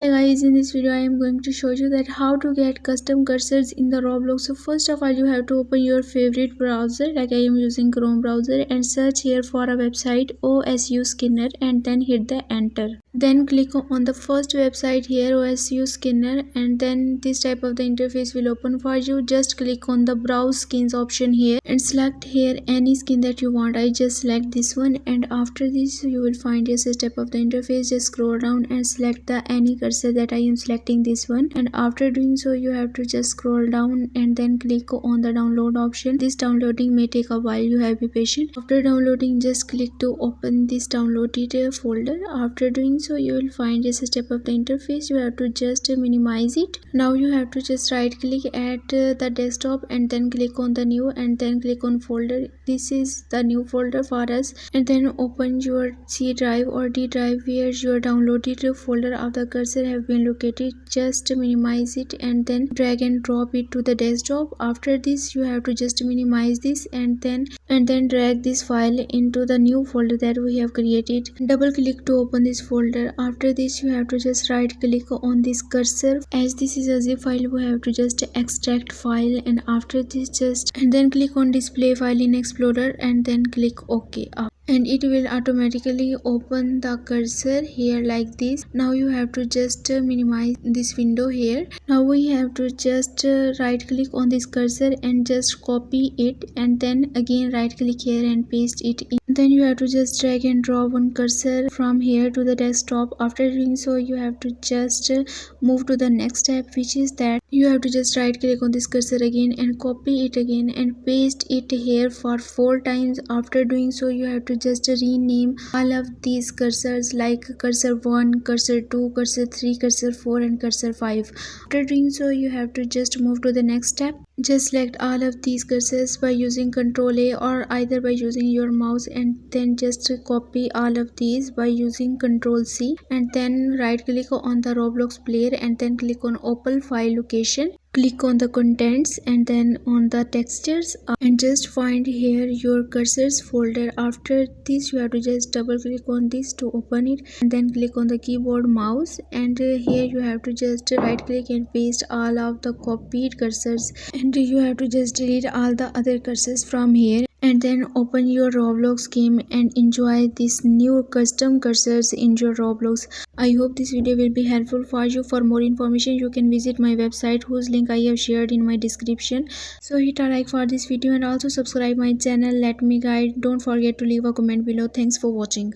Hey guys, in this video I am going to show you that how to get custom cursors in the Roblox. So first of all you have to open your favorite browser, like I am using Chrome browser, and search here for a website OSU Skinner and then hit the enter. Then click on the first website here, OSU Skinner, and then this type of the interface will open for you. Just click on the browse skins option here and select here any skin that you want. I just select this one, and after this you will find this type of the interface. Just scroll down and select the any cursor that I am selecting this one, and after doing so you have to just scroll down and then click on the download option. This downloading may take a while, you have to be patient. After downloading, just click to open this downloaded folder. After doing so you will find this type of the interface. You have to just minimize it. Now you have to just right click at the desktop and then click on the new and then click on folder. This is the new folder for us, and then open your C drive or D drive where your downloaded folder of the cursor have been located. Just minimize it and then drag and drop it to the desktop. After this you have to just minimize this and then drag this file into the new folder that we have created. Double click to open this folder. After this you have to just right click on this cursor. As this is a zip file, we have to just extract file, and after this just and then click on display file in Explorer and then click OK, and it will automatically open the cursor here like this. Now you have to just minimize this window here. Now we have to just right click on this cursor and just copy it, and then again right click here and paste it in. Then you have to just drag and drop one cursor from here to the desktop. After doing so you have to just move to the next step, which is that you have to just right click on this cursor again and copy it again and paste it here for 4 times. After doing so you have to just rename all of these cursors, like cursor 1, cursor 2, cursor 3, cursor 4 and cursor 5. After doing so you have to just move to the next step. Just select all of these cursors by using Ctrl A or either by using your mouse, and then just copy all of these by using Ctrl C, and then right click on the Roblox player and then click on open file location. Click on the contents and then on the textures and just find here your cursors folder. After this you have to just double click on this to open it, and then click on the keyboard mouse, and here you have to just right click and paste all of the copied cursors, and you have to just delete all the other cursors from here, and then open your Roblox game and enjoy these new custom cursors in your Roblox. I hope this video will be helpful for you. For more information you can visit my website whose link I have shared in my description. So hit a like for this video and also subscribe my channel. Let me guide. Don't forget to leave a comment below. Thanks for watching.